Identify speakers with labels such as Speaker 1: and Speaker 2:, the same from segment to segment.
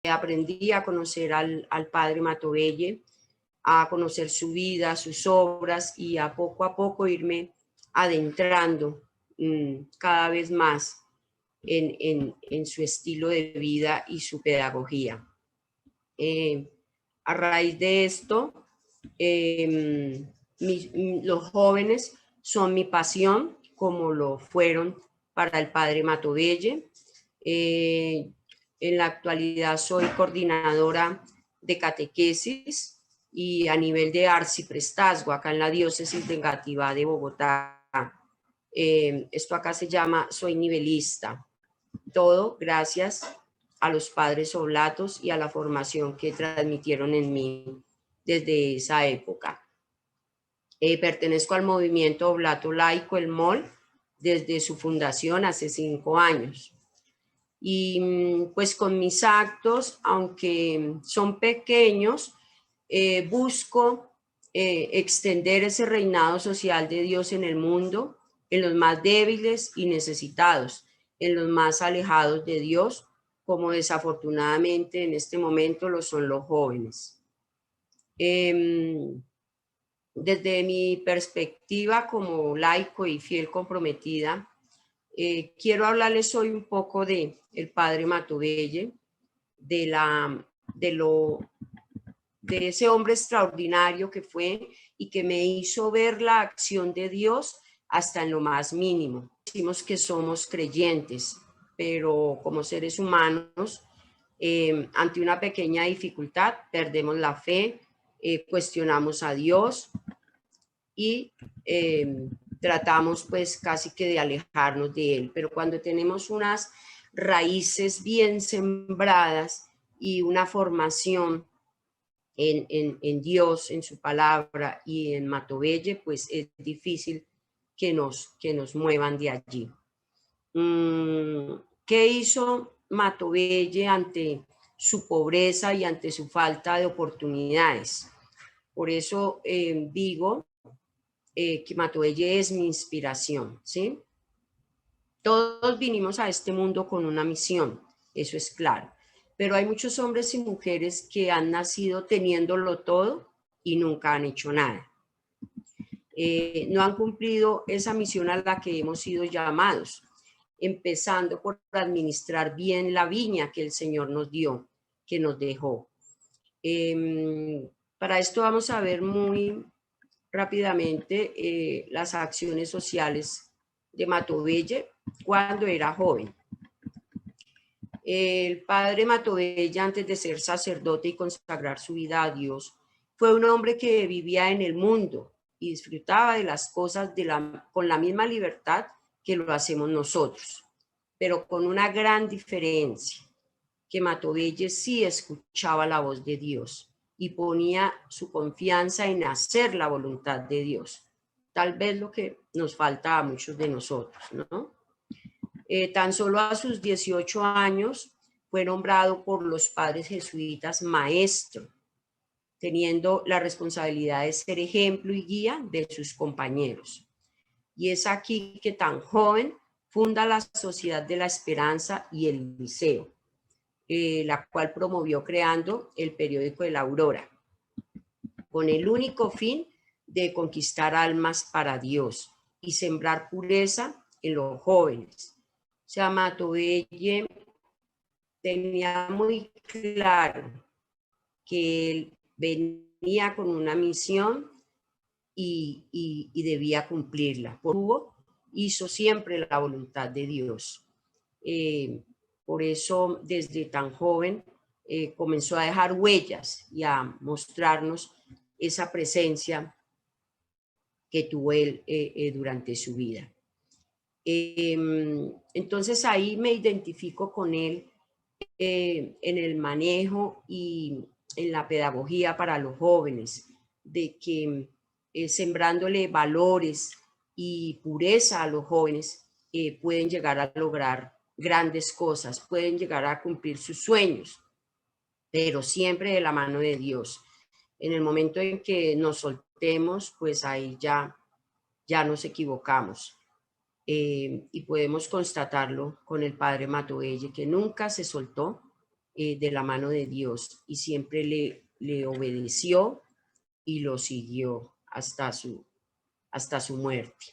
Speaker 1: aprendí a conocer al padre Matovelle, a conocer su vida, sus obras y a poco irme adentrando cada vez más en su estilo de vida y su pedagogía. A raíz de esto, los jóvenes son mi pasión, como lo fueron para el padre Matovelle. En la actualidad soy coordinadora de catequesis y a nivel de arciprestazgo acá en la diócesis de Engativá de Bogotá. Esto acá se llama soy nivelista. Todo gracias a los padres oblatos y a la formación que transmitieron en mí desde esa época. Pertenezco al movimiento oblato laico, el MOL, desde su fundación hace 5 años. Y pues con mis actos, aunque son pequeños, busco extender ese reinado social de Dios en el mundo, en los más débiles y necesitados, en los más alejados de Dios, como desafortunadamente en este momento lo son los jóvenes. Desde mi perspectiva como laico y fiel comprometida, quiero hablarles hoy un poco de el padre Matovelle, de ese hombre extraordinario que fue y que me hizo ver la acción de Dios hasta en lo más mínimo. Decimos que somos creyentes, pero como seres humanos, ante una pequeña dificultad, perdemos la fe, cuestionamos a Dios y tratamos pues casi que de alejarnos de Él. Pero cuando tenemos unas raíces bien sembradas y una formación en Dios, en su palabra y en Matovelle, pues es difícil que nos muevan de allí. ¿Qué hizo Matovelle ante su pobreza y ante su falta de oportunidades? Por eso digo que Matovelle es mi inspiración, ¿sí? Todos vinimos a este mundo con una misión, eso es claro. Pero hay muchos hombres y mujeres que han nacido teniéndolo todo y nunca han hecho nada. No han cumplido esa misión a la que hemos sido llamados, empezando por administrar bien la viña que el Señor nos dio, que nos dejó. Para esto vamos a ver muy rápidamente las acciones sociales de Matovelle cuando era joven. El padre Matovelle, antes de ser sacerdote y consagrar su vida a Dios, fue un hombre que vivía en el mundo y disfrutaba de las cosas con la misma libertad que lo hacemos nosotros, pero con una gran diferencia, que Matovelle sí escuchaba la voz de Dios y ponía su confianza en hacer la voluntad de Dios. Tal vez lo que nos falta a muchos de nosotros, ¿no? Tan solo a sus 18 años fue nombrado por los padres jesuitas maestro, teniendo la responsabilidad de ser ejemplo y guía de sus compañeros. Y es aquí que tan joven funda la Sociedad de la Esperanza y el Liceo, la cual promovió creando el periódico de la Aurora, con el único fin de conquistar almas para Dios y sembrar pureza en los jóvenes. O sea, Matovelle tenía muy claro que él venía con una misión y debía cumplirla. Hizo siempre la voluntad de Dios. Por eso, desde tan joven, comenzó a dejar huellas y a mostrarnos esa presencia que tuvo él durante su vida. Entonces ahí me identifico con él en el manejo y en la pedagogía para los jóvenes, de que sembrándole valores y pureza a los jóvenes pueden llegar a lograr grandes cosas, pueden llegar a cumplir sus sueños, pero siempre de la mano de Dios. En el momento en que nos soltemos, pues ahí ya nos equivocamos. Y podemos constatarlo con el padre Matovelle, que nunca se soltó de la mano de Dios y siempre le obedeció y lo siguió hasta su muerte.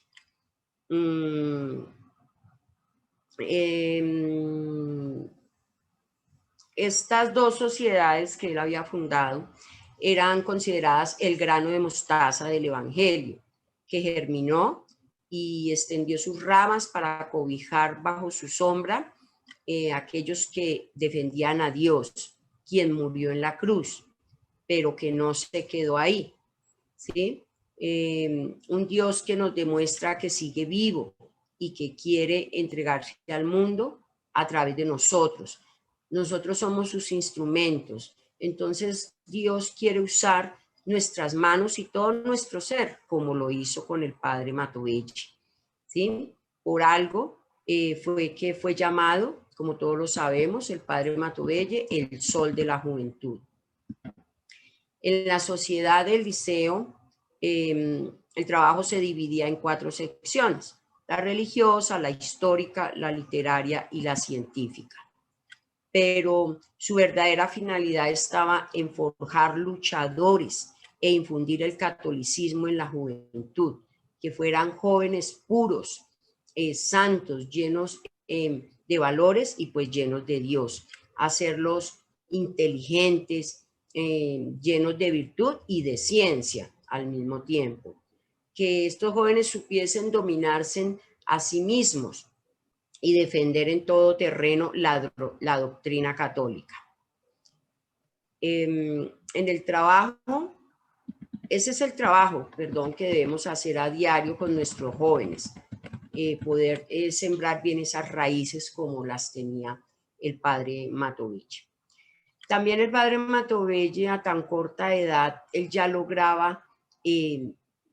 Speaker 1: Estas dos sociedades que él había fundado eran consideradas el grano de mostaza del Evangelio, que germinó y extendió sus ramas para cobijar bajo su sombra aquellos que defendían a Dios, quien murió en la cruz, pero que no se quedó ahí, ¿sí? Un Dios que nos demuestra que sigue vivo y que quiere entregarse al mundo a través de nosotros. Nosotros somos sus instrumentos. Entonces Dios quiere usar nuestras manos y todo nuestro ser, como lo hizo con el padre Matovecchi, ¿sí? Por algo fue llamado, como todos lo sabemos, el padre Matovecchi, el sol de la juventud. En la sociedad del liceo, el trabajo se dividía en 4 secciones: la religiosa, la histórica, la literaria y la científica. Pero su verdadera finalidad estaba en forjar luchadores e infundir el catolicismo en la juventud, que fueran jóvenes puros, santos, llenos de valores y pues llenos de Dios, hacerlos inteligentes, llenos de virtud y de ciencia al mismo tiempo. Que estos jóvenes supiesen dominarse a sí mismos y defender en todo terreno la doctrina católica. En el trabajo, ese es el trabajo, que debemos hacer a diario con nuestros jóvenes, poder sembrar bien esas raíces como las tenía el padre Matovecchi. También el padre Matovecchi, a tan corta edad, él ya lograba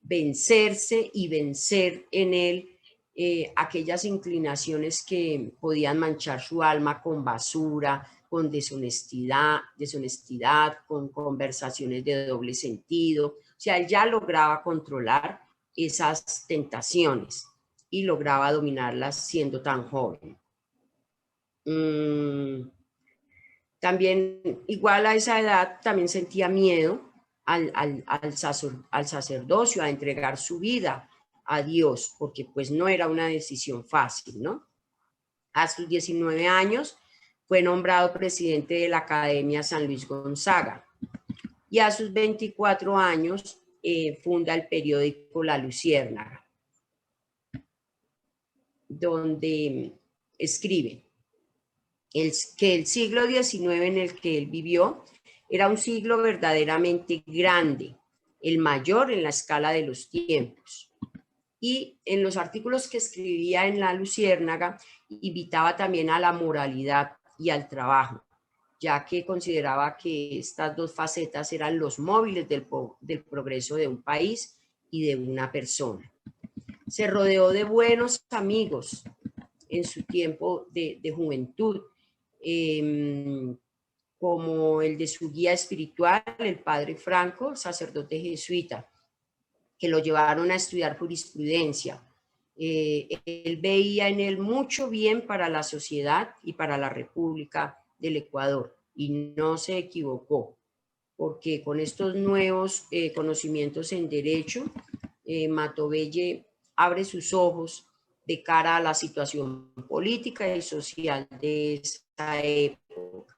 Speaker 1: vencerse y vencer en él aquellas inclinaciones que podían manchar su alma con basura, con deshonestidad, con conversaciones de doble sentido. O sea, él ya lograba controlar esas tentaciones y lograba dominarlas siendo tan joven. También, igual a esa edad, también sentía miedo al sacerdocio, a entregar su vida a Dios, porque pues no era una decisión fácil, ¿no? A sus 19 años fue nombrado presidente de la Academia San Luis Gonzaga y a sus 24 años funda el periódico La Luciérnaga, donde escribe que el siglo XIX en el que él vivió era un siglo verdaderamente grande, el mayor en la escala de los tiempos. Y en los artículos que escribía en La Luciérnaga, invitaba también a la moralidad y al trabajo, ya que consideraba que estas dos facetas eran los móviles del progreso de un país y de una persona. Se rodeó de buenos amigos en su tiempo de juventud, como el de su guía espiritual, el padre Franco, sacerdote jesuita, que lo llevaron a estudiar jurisprudencia. Él veía en él mucho bien para la sociedad y para la República del Ecuador, y no se equivocó, porque con estos nuevos conocimientos en derecho, Matovecchi abre sus ojos de cara a la situación política y social de esa época.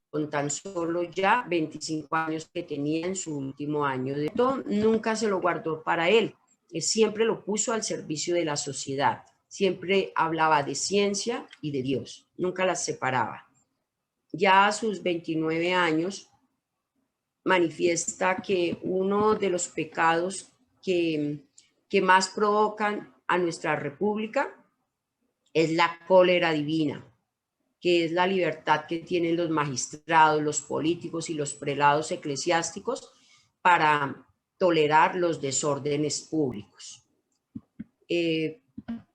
Speaker 1: Con tan solo ya 25 años que tenía en su último año de todo, nunca se lo guardó para él, siempre lo puso al servicio de la sociedad, siempre hablaba de ciencia y de Dios, nunca las separaba. Ya a sus 29 años manifiesta que uno de los pecados que más provocan a nuestra república es la cólera divina, que es la libertad que tienen los magistrados, los políticos y los prelados eclesiásticos para tolerar los desórdenes públicos.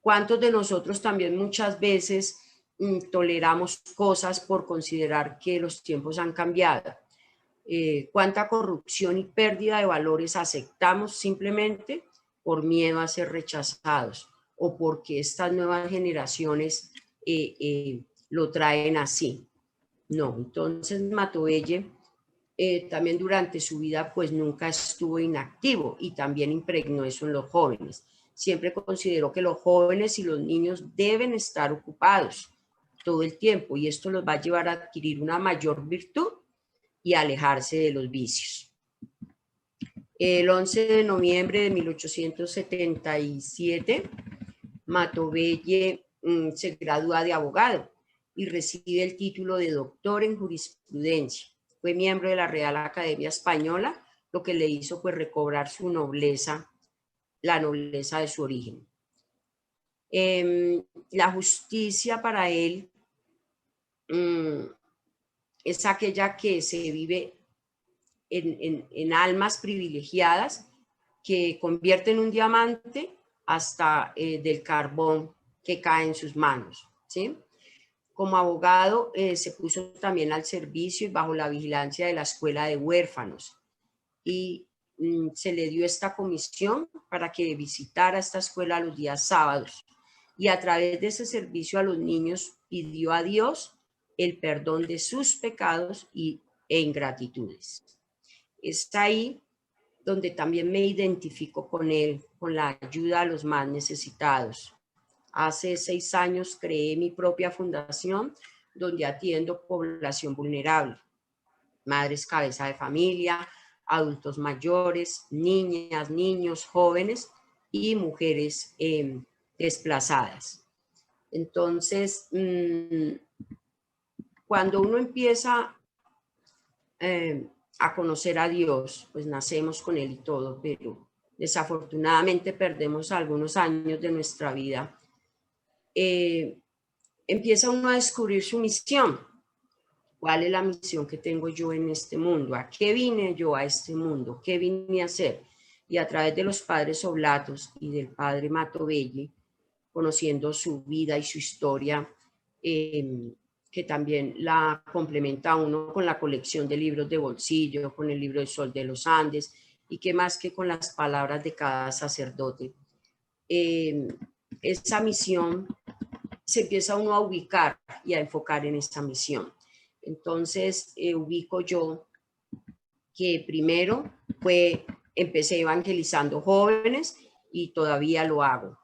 Speaker 1: ¿Cuántos de nosotros también muchas veces toleramos cosas por considerar que los tiempos han cambiado? Cuánta corrupción y pérdida de valores aceptamos simplemente por miedo a ser rechazados, o porque estas nuevas generaciones lo traen así. No, entonces Matovelle también durante su vida pues nunca estuvo inactivo y también impregnó eso en los jóvenes. Siempre consideró que los jóvenes y los niños deben estar ocupados todo el tiempo y esto los va a llevar a adquirir una mayor virtud y a alejarse de los vicios. El 11 de noviembre de 1877, Matovelle se gradúa de abogado y recibe el título de doctor en jurisprudencia. Fue miembro de la Real Academia Española, lo que le hizo pues recobrar su nobleza, la nobleza de su origen. La justicia para él es aquella que se vive en almas privilegiadas que convierten un diamante hasta del carbón que cae en sus manos, ¿sí? Como abogado se puso también al servicio y bajo la vigilancia de la Escuela de Huérfanos y se le dio esta comisión para que visitara esta escuela los días sábados y a través de ese servicio a los niños pidió a Dios el perdón de sus pecados e ingratitudes. Está ahí donde también me identifico con él, con la ayuda a los más necesitados. Hace 6 años creé mi propia fundación donde atiendo población vulnerable, madres cabeza de familia, adultos mayores, niñas, niños, jóvenes y mujeres desplazadas. Entonces, cuando uno empieza a conocer a Dios, pues nacemos con Él y todo, pero desafortunadamente perdemos algunos años de nuestra vida. Empieza uno a descubrir su misión. ¿Cuál es la misión que tengo yo en este mundo? ¿A qué vine yo a este mundo? ¿Qué vine a hacer? Y a través de los padres Oblatos y del padre Matovelle, conociendo su vida y su historia, que también la complementa uno con la colección de libros de bolsillo, con el libro del Sol de los Andes, y que más que con las palabras de cada sacerdote. Esa misión se empieza uno a ubicar y a enfocar en esta misión. Entonces, ubico yo que primero empecé evangelizando jóvenes y todavía lo hago.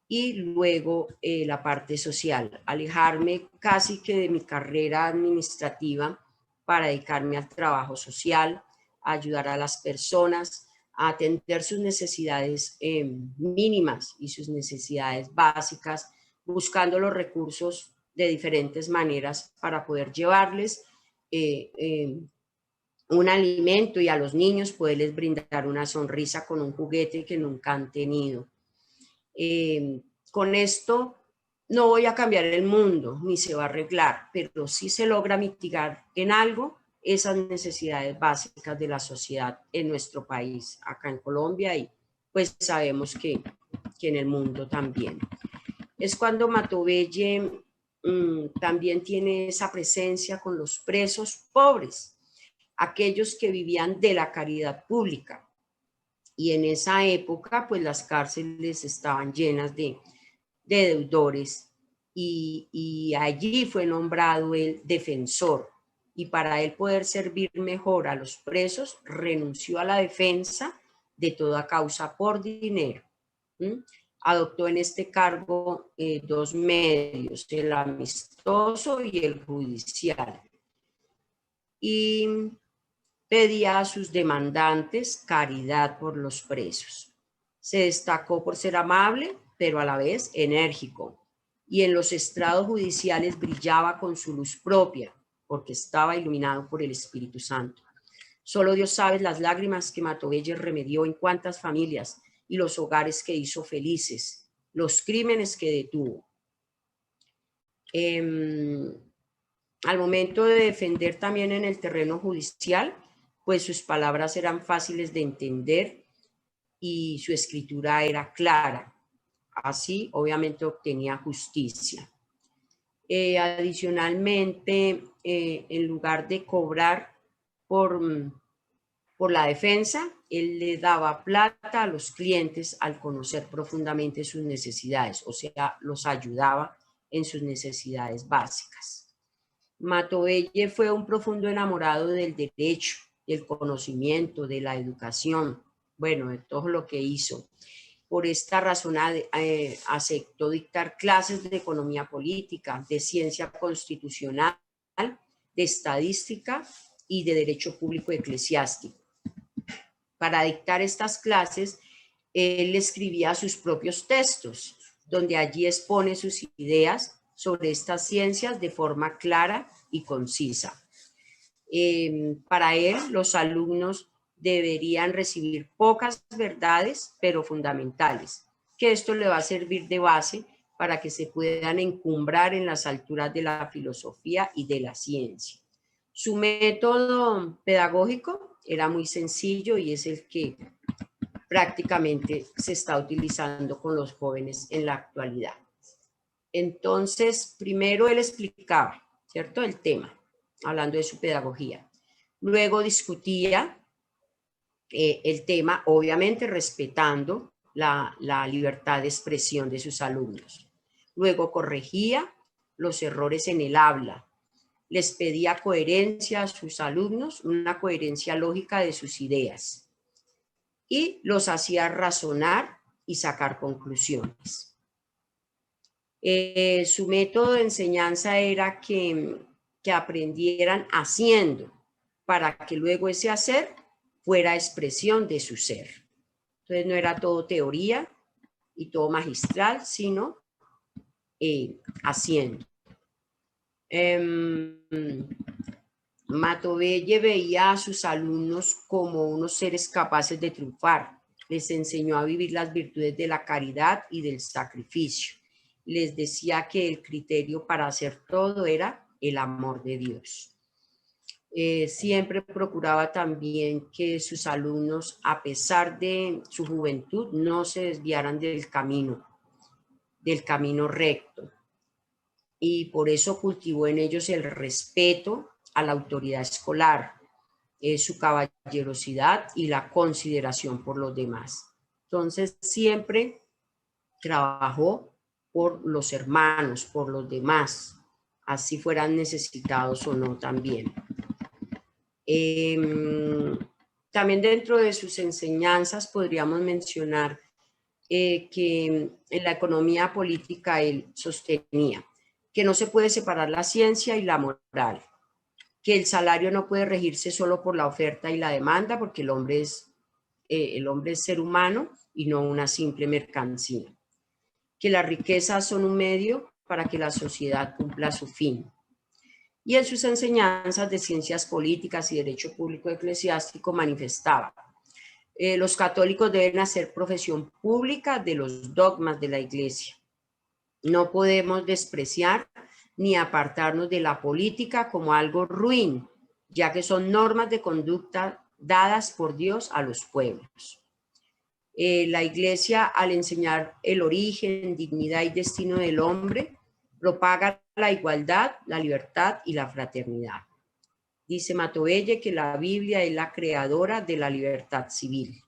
Speaker 1: Y luego la parte social, alejarme casi que de mi carrera administrativa para dedicarme al trabajo social, a ayudar a las personas, a atender sus necesidades mínimas y sus necesidades básicas, buscando los recursos de diferentes maneras para poder llevarles un alimento y a los niños poderles brindar una sonrisa con un juguete que nunca han tenido. Con esto no voy a cambiar el mundo ni se va a arreglar, pero sí se logra mitigar en algo esas necesidades básicas de la sociedad en nuestro país, acá en Colombia, y pues sabemos que en el mundo también. Es cuando Matovelle también tiene esa presencia con los presos pobres, aquellos que vivían de la caridad pública. Y en esa época, pues las cárceles estaban llenas de deudores y allí fue nombrado el defensor. Y para él poder servir mejor a los presos, renunció a la defensa de toda causa por dinero. Adoptó en este cargo 2 medios, el amistoso y el judicial. Y pedía a sus demandantes caridad por los presos. Se destacó por ser amable, pero a la vez enérgico. Y en los estrados judiciales brillaba con su luz propia, porque estaba iluminado por el Espíritu Santo. Solo Dios sabe las lágrimas que Matovelle remedió en cuántas familias y los hogares que hizo felices, los crímenes que detuvo. Al momento de defender también en el terreno judicial, pues sus palabras eran fáciles de entender y su escritura era clara. Así, obviamente, obtenía justicia. Adicionalmente, en lugar de cobrar por Por la defensa, él le daba plata a los clientes al conocer profundamente sus necesidades, o sea, los ayudaba en sus necesidades básicas. Matovelle fue un profundo enamorado del derecho, del conocimiento, de la educación, bueno, de todo lo que hizo. Por esta razón aceptó dictar clases de economía política, de ciencia constitucional, de estadística y de derecho público eclesiástico. Para dictar estas clases, él escribía sus propios textos, donde allí expone sus ideas sobre estas ciencias de forma clara y concisa. Para él, los alumnos deberían recibir pocas verdades, pero fundamentales, que esto le va a servir de base para que se puedan encumbrar en las alturas de la filosofía y de la ciencia. Su método pedagógico era muy sencillo y es el que prácticamente se está utilizando con los jóvenes en la actualidad. Entonces, primero él explicaba, ¿cierto?, el tema, hablando de su pedagogía. Luego discutía el tema, obviamente respetando la libertad de expresión de sus alumnos. Luego corregía los errores en el habla. Les pedía coherencia a sus alumnos, una coherencia lógica de sus ideas. Y los hacía razonar y sacar conclusiones. Su método de enseñanza era que aprendieran haciendo, para que luego ese hacer fuera expresión de su ser. Entonces no era todo teoría y todo magistral, sino haciendo. Matovelle veía a sus alumnos como unos seres capaces de triunfar. Les enseñó a vivir las virtudes de la caridad y del sacrificio. Les decía que el criterio para hacer todo era el amor de Dios. Siempre procuraba también que sus alumnos, a pesar de su juventud, no se desviaran del camino recto. Y por eso cultivó en ellos el respeto a la autoridad escolar, su caballerosidad y la consideración por los demás. Entonces siempre trabajó por los hermanos, por los demás, así fueran necesitados o no también. También dentro de sus enseñanzas podríamos mencionar que en la economía política él sostenía que no se puede separar la ciencia y la moral, que el salario no puede regirse solo por la oferta y la demanda, porque el hombre es ser humano y no una simple mercancía, que las riquezas son un medio para que la sociedad cumpla su fin. Y en sus enseñanzas de ciencias políticas y derecho público eclesiástico manifestaba: los católicos deben hacer profesión pública de los dogmas de la Iglesia. No podemos despreciar ni apartarnos de la política como algo ruin, ya que son normas de conducta dadas por Dios a los pueblos. La Iglesia, al enseñar el origen, dignidad y destino del hombre, propaga la igualdad, la libertad y la fraternidad. Dice Matovelle que la Biblia es la creadora de la libertad civil,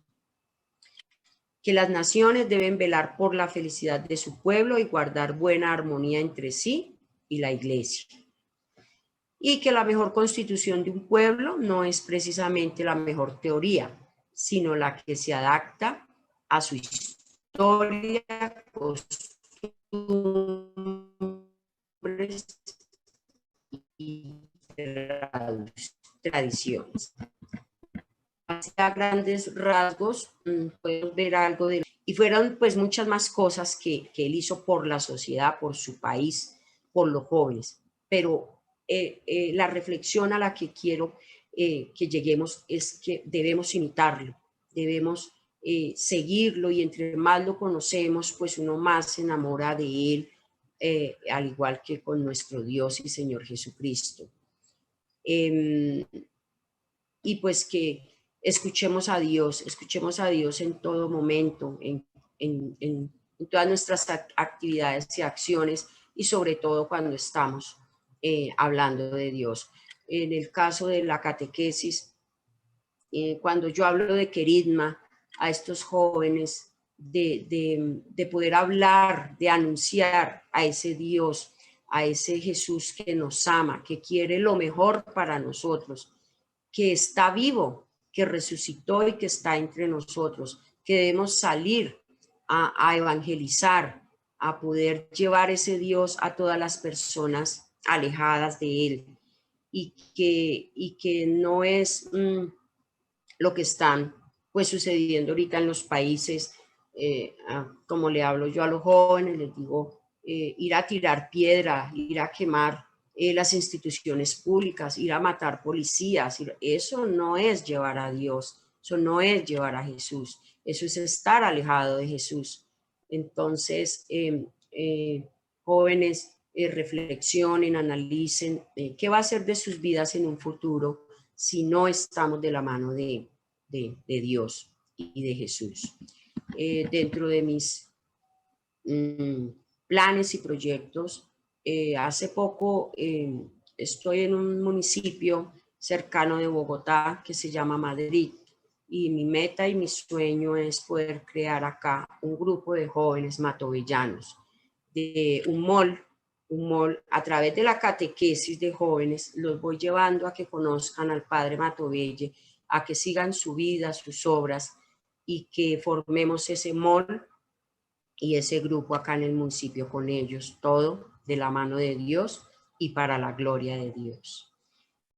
Speaker 1: que las naciones deben velar por la felicidad de su pueblo y guardar buena armonía entre sí y la Iglesia, y que la mejor constitución de un pueblo no es precisamente la mejor teoría, sino la que se adapta a su historia, costumbres y tradiciones. A grandes rasgos podemos ver algo de... Y fueron pues muchas más cosas que él hizo por la sociedad, por su país, por los jóvenes. Pero la reflexión a la que quiero que lleguemos es que debemos imitarlo, debemos seguirlo, y entre más lo conocemos, pues uno más se enamora de él, al igual que con nuestro Dios y Señor Jesucristo. Y pues que escuchemos a Dios en todo momento, en todas nuestras actividades y acciones, y sobre todo cuando estamos hablando de Dios. En el caso de la catequesis, cuando yo hablo de querigma a estos jóvenes, de poder hablar, de anunciar a ese Dios, a ese Jesús que nos ama, que quiere lo mejor para nosotros, que está vivo, que resucitó y que está entre nosotros, que debemos salir a evangelizar, a poder llevar ese Dios a todas las personas alejadas de Él, y que no es lo que están pues sucediendo ahorita en los países, como le hablo yo a los jóvenes, les digo, ir a tirar piedra, ir a quemar las instituciones públicas, ir a matar policías, eso no es llevar a Dios, eso no es llevar a Jesús, eso es estar alejado de Jesús. Entonces, jóvenes, reflexionen, analicen qué va a ser de sus vidas en un futuro si no estamos de la mano de Dios y de Jesús. Dentro de mis planes y proyectos, hace poco estoy en un municipio cercano de Bogotá que se llama Madrid, y mi meta y mi sueño es poder crear acá un grupo de jóvenes matovellanos, de un mall, a través de la catequesis de jóvenes, los voy llevando a que conozcan al Padre Matovelle, a que sigan su vida, sus obras, y que formemos ese mall y ese grupo acá en el municipio con ellos, todo de la mano de Dios y para la gloria de Dios.